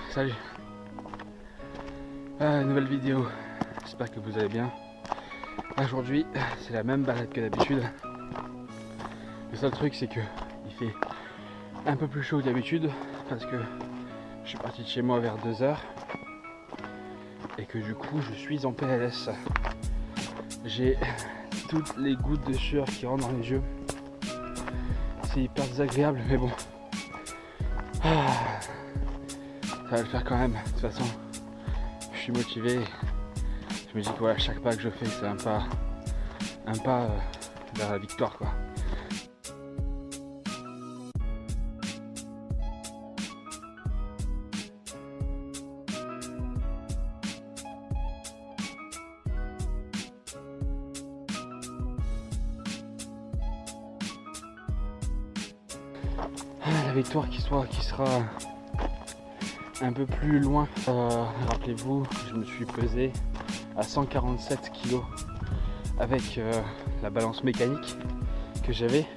Salut. Nouvelle vidéo, j'espère que vous allez bien. Aujourd'hui c'est la même balade que d'habitude. Le seul truc c'est que il fait un peu plus chaud que d'habitude parce que je suis parti de chez moi vers 2h et que du coup je suis en PLS. J'ai toutes les gouttes de sueur qui rentrent dans les yeux. C'est hyper désagréable mais bon. Ça va le faire quand même, de toute façon je suis motivé. Je me dis que voilà, chaque pas que je fais c'est un pas vers la victoire quoi. La victoire qui sera un peu plus loin. Rappelez-vous, je me suis pesé à 147 kg avec la balance mécanique que j'avais.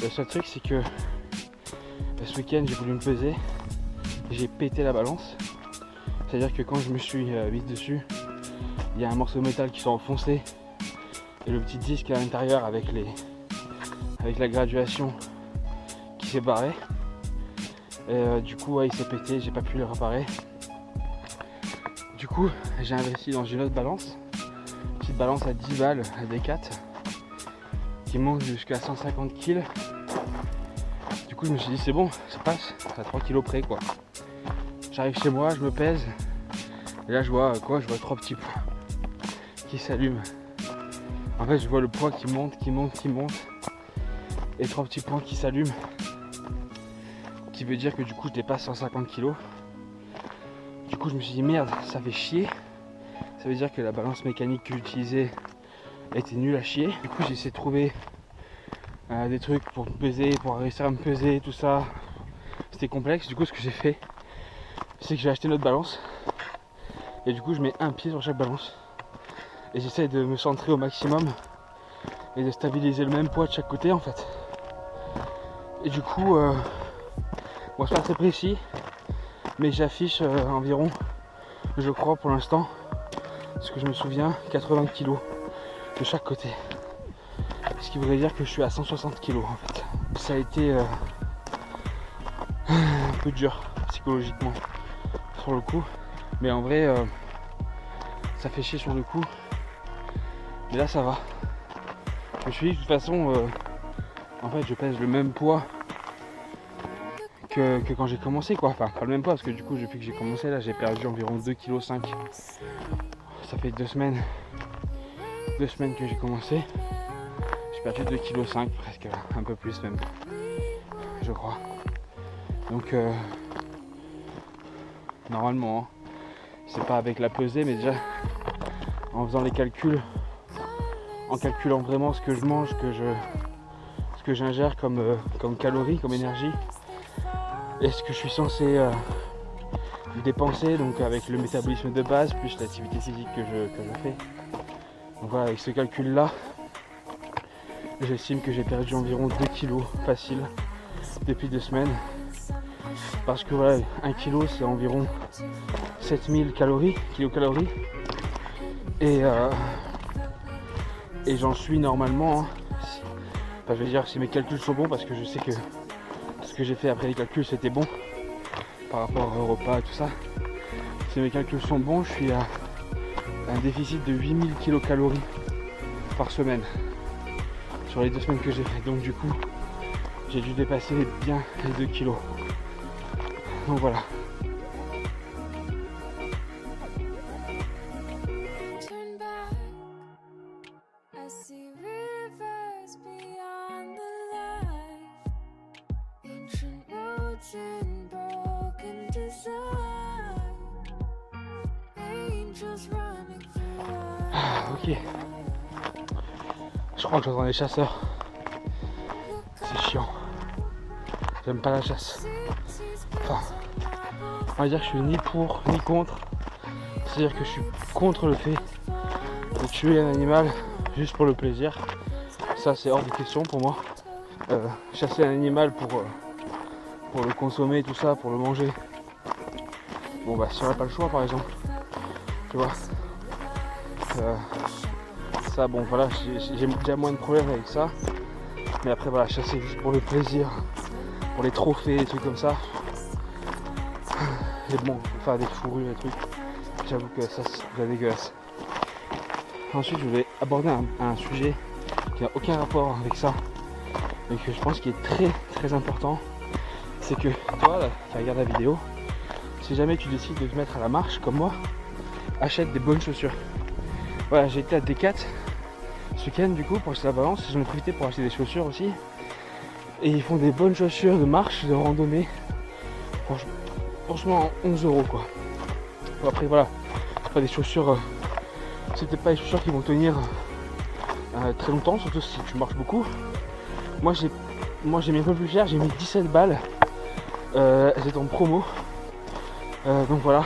Le seul truc c'est que ce week-end j'ai voulu me peser et j'ai pété la balance. C'est-à-dire que quand je me suis mis dessus, il y a un morceau de métal qui s'est enfoncé et le petit disque à l'intérieur avec la graduation qui s'est barré. Et du coup ouais, il s'est pété, j'ai pas pu le réparer. Du coup j'ai investi dans une autre balance, une petite balance à 10 balles, à D4, qui monte jusqu'à 150 kg. Du coup je me suis dit c'est bon, ça passe, à 3 kg près quoi. J'arrive chez moi, je me pèse, et là je vois quoi, je vois 3 petits points qui s'allument. En fait je vois le poids qui monte, et 3 petits points qui s'allument. Qui veut dire que du coup je dépasse 150 kg. Du coup je me suis dit merde, ça fait chier. Ça veut dire que la balance mécanique que j'utilisais était nulle à chier. Du coup j'ai essayé de trouver des trucs pour me peser, pour réussir à me peser, tout ça. C'était complexe. Du coup ce que j'ai fait, c'est que j'ai acheté une autre balance. Et du coup je mets un pied sur chaque balance. Et j'essaie de me centrer au maximum et de stabiliser le même poids de chaque côté en fait. Et du coup bon, c'est pas très précis, mais j'affiche environ, je crois pour l'instant, ce que je me souviens, 80 kg de chaque côté. Ce qui voudrait dire que je suis à 160 kg en fait. Ça a été un peu dur psychologiquement sur le coup, mais en vrai ça fait chier sur le coup. Mais là ça va. Je me suis dit de toute façon, en fait je pèse le même poids que quand j'ai commencé quoi, enfin pas le même poids parce que du coup depuis que j'ai commencé là j'ai perdu environ 2,5 kg. Ça fait 2 semaines que j'ai commencé, j'ai perdu 2,5 kg presque, un peu plus même je crois. Donc normalement hein, c'est pas avec la pesée mais déjà en faisant les calculs, en calculant vraiment ce que je mange, ce que j'ingère comme calories, comme énergie, et ce que je suis censé dépenser, donc avec le métabolisme de base plus l'activité physique que je fais. Donc voilà, avec ce calcul là j'estime que j'ai perdu environ 2 kg facile depuis 2 semaines, parce que voilà, 1 kg c'est environ 7000 kilocalories et j'en suis normalement enfin, je veux dire si mes calculs sont bons, parce que je sais que ce que j'ai fait après les calculs c'était bon par rapport au repas et tout ça. Si mes calculs sont bons, je suis à un déficit de 8000 kilocalories par semaine sur les 2 semaines que j'ai fait. Donc du coup j'ai dû dépasser bien les 2 kilos. Donc voilà. Ok, je crois que j'entends les chasseurs. C'est chiant. J'aime pas la chasse. Enfin, on va dire que je suis ni pour ni contre. C'est-à-dire que je suis contre le fait de tuer un animal juste pour le plaisir. Ça c'est hors de question pour moi. Chasser un animal pour le consommer, tout ça, pour le manger, Bon bah si j'aurais pas le choix par exemple, tu vois. Ça bon voilà, j'ai déjà moins de problèmes avec ça. Mais après voilà, chasser juste pour le plaisir, pour les trophées, des trucs comme ça. Et bon, faire des fourrures et trucs, j'avoue que ça c'est déjà dégueulasse. Ensuite je voulais aborder un sujet qui n'a aucun rapport avec ça, mais que je pense qui est très très important. C'est que toi là, qui regardes la vidéo, si jamais tu décides de te mettre à la marche comme moi, achète des bonnes chaussures. Voilà, j'ai été à Decat ce week-end du coup pour acheter la balance, j'en ai profité pour acheter des chaussures aussi. Et ils font des bonnes chaussures de marche, de randonnée. Franchement 11 € quoi. Bon, après voilà, c'est pas des chaussures, c'est peut-être pas des chaussures qui vont tenir très longtemps, surtout si tu marches beaucoup. Moi j'ai mis un peu plus cher, j'ai mis 17 balles. Elles étaient en promo. Donc voilà.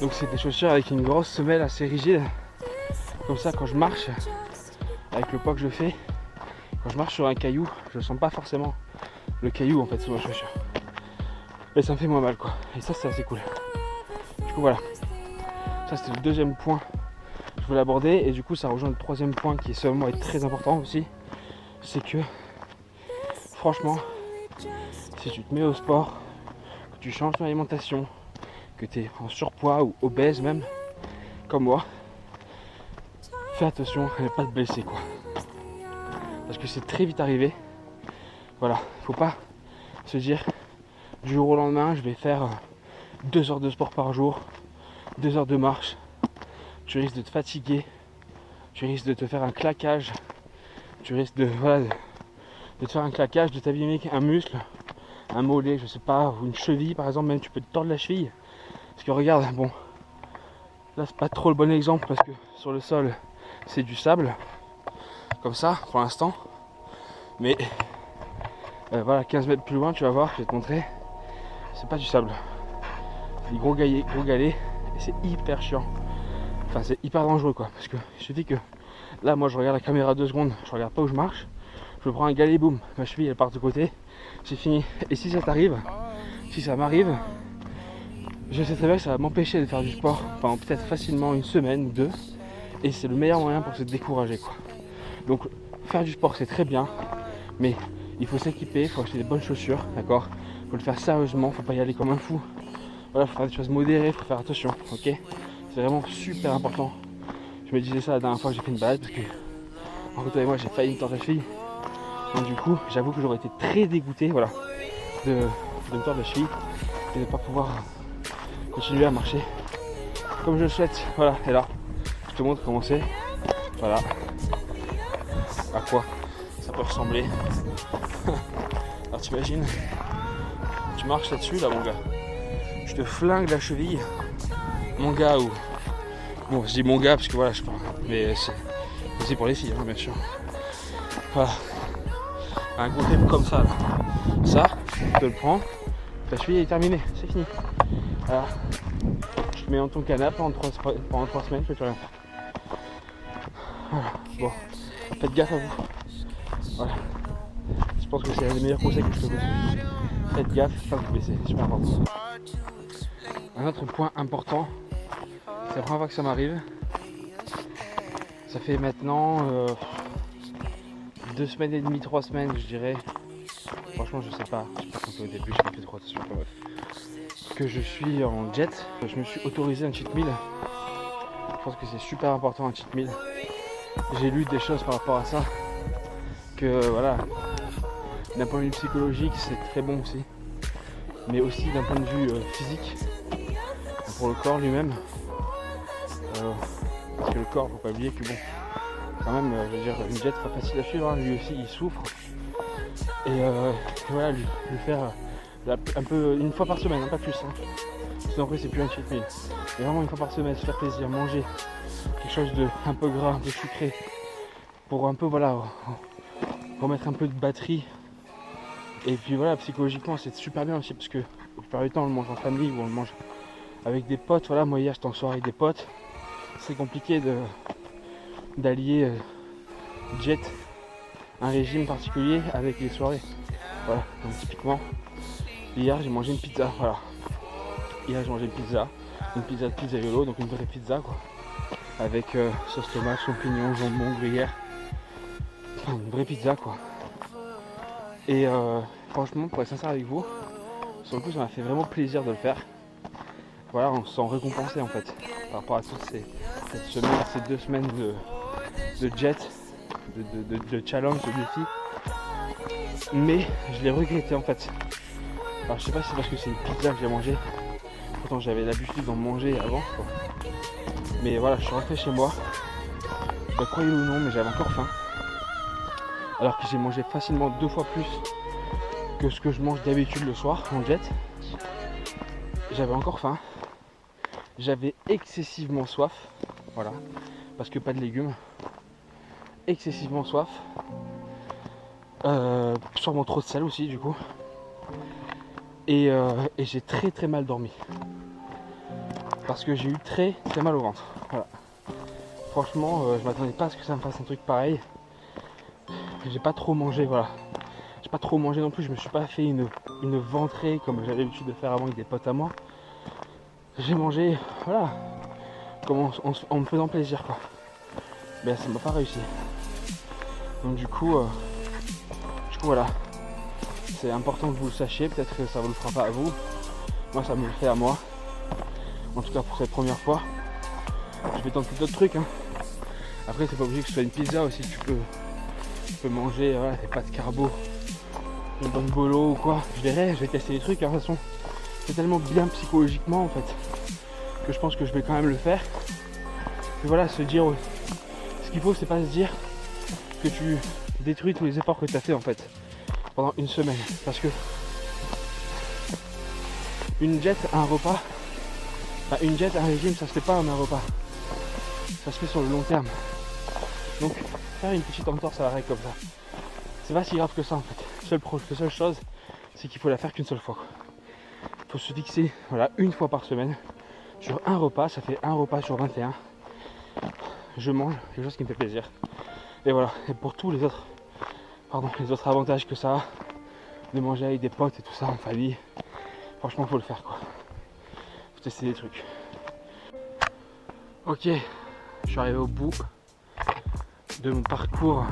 Donc c'est des chaussures avec une grosse semelle assez rigide. Comme ça quand je marche, avec le poids que je fais, quand je marche sur un caillou, je sens pas forcément le caillou en fait sous ma chaussure. Mais ça me fait moins mal quoi. Et ça c'est assez cool. Du coup voilà. Ça c'était le deuxième point que je voulais aborder. Et du coup ça rejoint le troisième point qui est selon moi très important aussi. C'est que franchement, si tu te mets au sport, que tu changes ton alimentation, que tu es en surpoids ou obèse même, comme moi, fais attention à ne pas te blesser quoi. Parce que c'est très vite arrivé. Voilà, faut pas se dire du jour au lendemain je vais faire 2 heures de sport par jour, 2 heures de marche. Tu risques de te fatiguer, tu risques de te faire un claquage, tu risques de, voilà, de te faire un claquage, de t'abîmer un muscle, un mollet, je sais pas, ou une cheville par exemple, même tu peux te tordre la cheville. Parce que regarde, bon, là c'est pas trop le bon exemple parce que sur le sol c'est du sable, comme ça pour l'instant. Mais voilà, 15 mètres plus loin tu vas voir, je vais te montrer, c'est pas du sable. C'est des gros galets et c'est hyper chiant. Enfin c'est hyper dangereux quoi. Parce que je te dis que là moi je regarde la caméra 2 secondes, je regarde pas où je marche, je prends un galet, boum, ma cheville elle part de côté, c'est fini. Et si ça t'arrive, si ça m'arrive, je sais très bien que ça va m'empêcher de faire du sport pendant peut-être facilement une semaine ou 2. Et c'est le meilleur moyen pour se décourager quoi. Donc faire du sport c'est très bien, mais il faut s'équiper, il faut acheter des bonnes chaussures, d'accord. Il faut le faire sérieusement, faut pas y aller comme un fou. Voilà, faut faire des choses modérées, faut faire attention, ok. C'est vraiment super important. Je me disais ça la dernière fois que j'ai fait une balade parce que entre toi et moi j'ai failli me tordre la cheville. Donc du coup j'avoue que j'aurais été très dégoûté, voilà, de me tordre la cheville et de ne pas pouvoir continuer à marcher comme je le souhaite. Voilà, et là je te montre comment c'est. Voilà à quoi ça peut ressembler. Alors t'imagines, tu marches là-dessus là mon gars, je te flingue la cheville mon gars, ou bon je dis mon gars parce que voilà je parle, mais c'est aussi pour les filles hein, bien sûr. Voilà, un gros grip comme ça là. Ça tu te le prends, ta cheville est terminée, c'est fini. Voilà, je te mets dans ton canapé pendant 3 semaines, je peux plus rien faire. Voilà, bon, faites gaffe à vous. Voilà, je pense que c'est un des meilleurs conseils que je peux vous donner. Faites gaffe, pas vous blesser, c'est super important. Un autre point important, c'est la première fois que ça m'arrive. Ça fait maintenant 2 semaines et demie, 3 semaines je dirais. Franchement je sais pas compté au début, j'ai pas fait trop attention quand même. Que je suis en jet, je me suis autorisé un cheat meal. Je pense que c'est super important un cheat meal. J'ai lu des choses par rapport à ça. Que voilà, d'un point de vue psychologique c'est très bon aussi. Mais aussi d'un point de vue physique, pour le corps lui-même. Parce que le corps, faut pas oublier que bon, quand même, je veux dire, une jet pas facile à suivre, hein, lui aussi il souffre. Et voilà, lui faire un peu une fois par semaine, hein, pas plus. Hein. Sinon après c'est plus un cheat meal. Mais vraiment une fois par semaine, se faire plaisir, manger quelque chose de un peu gras, un peu sucré, pour un peu voilà, remettre un peu de batterie. Et puis voilà, psychologiquement c'est super bien aussi parce que la plupart du temps on le mange en famille ou on le mange avec des potes. Voilà, moi hier j'étais en soirée avec des potes. C'est compliqué d'allier jet, un régime particulier avec les soirées. Voilà, donc typiquement hier j'ai mangé une pizza, voilà. Hier j'ai mangé une pizza de pizzaiolo, donc une vraie pizza quoi. Avec sauce tomate, champignons, jambon, gruyère. Enfin, une vraie pizza quoi. Et franchement, pour être sincère avec vous, sur le coup ça m'a fait vraiment plaisir de le faire. Voilà, on se sent récompensé en fait par rapport à toutes ces 2 semaines de jet, de challenge, de défi. Mais je l'ai regretté en fait. Alors je sais pas si c'est parce que c'est une pizza que j'ai mangée. Pourtant j'avais l'habitude d'en manger avant quoi. Mais voilà, je suis rentré chez moi. Bah, croyez-le ou non, mais j'avais encore faim. Alors que j'ai mangé facilement 2 fois plus que ce que je mange d'habitude le soir en jet. J'avais encore faim. J'avais excessivement soif. Voilà. Parce que pas de légumes. Excessivement soif. Sûrement trop de sel aussi du coup. Et j'ai très mal dormi. Parce que j'ai eu très mal au ventre. Voilà. Franchement, je m'attendais pas à ce que ça me fasse un truc pareil. J'ai pas trop mangé, voilà. J'ai pas trop mangé non plus, je me suis pas fait une ventrée comme j'avais l'habitude de faire avant avec des potes à moi. J'ai mangé, voilà, comme en me faisant plaisir quoi. Mais ça m'a pas réussi. Donc du coup voilà. C'est important que vous le sachiez, peut-être que ça vous le fera pas à vous. Moi ça me le fait à moi. En tout cas pour cette première fois. Je vais tenter d'autres trucs hein. Après c'est pas obligé que ce soit une pizza aussi, tu peux manger voilà, des pâtes carbo, une bonne bolo ou quoi. Je verrai, je vais tester les trucs hein, de toute façon. C'est tellement bien psychologiquement en fait que je pense que je vais quand même le faire. Et voilà, se dire, ce qu'il faut c'est pas se dire que tu détruis tous les efforts que tu as fait en fait pendant une semaine. Parce que une jet, un repas, une jet, un régime, ça se fait pas en un repas. Ça se fait sur le long terme. Donc faire une petite entorse à la règle comme ça, c'est pas si grave que ça en fait. La seule chose, c'est qu'il faut la faire qu'une seule fois. Il faut se fixer voilà, une fois par semaine sur un repas, ça fait un repas sur 21. Je mange quelque chose qui me fait plaisir. Et voilà, et pour tous les autres avantages que ça a, de manger avec des potes et tout ça en famille, franchement faut le faire quoi. Faut tester des trucs. Ok, je suis arrivé au bout de mon parcours.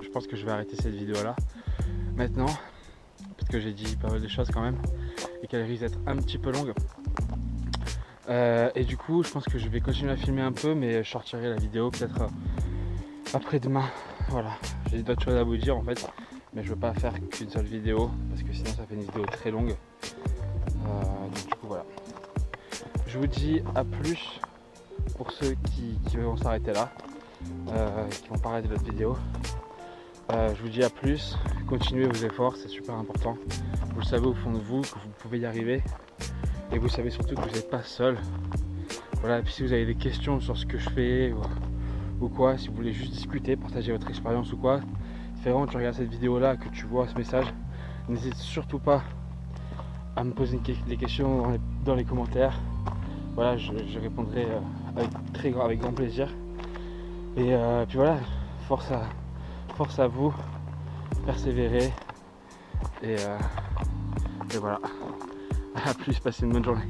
Je pense que je vais arrêter cette vidéo là maintenant, parce que j'ai dit pas mal de choses quand même et qu'elle risque d'être un petit peu longue. Et du coup je pense que je vais continuer à filmer un peu, mais je sortirai la vidéo peut-être après-demain. Voilà, j'ai d'autres choses à vous dire en fait, mais je veux pas faire qu'une seule vidéo parce que sinon ça fait une vidéo très longue. Donc du coup voilà, je vous dis à plus pour ceux qui vont s'arrêter là, qui vont pas arrêter l'autre vidéo. Je vous dis à plus, continuez vos efforts, c'est super important. Vous le savez au fond de vous que vous pouvez y arriver, et vous savez surtout que vous n'êtes pas seul. Voilà, et puis si vous avez des questions sur ce que je fais ou quoi, si vous voulez juste discuter, partager votre expérience ou quoi, c'est vraiment que tu regardes cette vidéo là, que tu vois ce message, n'hésite surtout pas à me poser des questions dans les commentaires. Voilà, je répondrai avec grand plaisir. Et puis voilà, force à vous, persévérer et voilà. À plus, passez une bonne journée.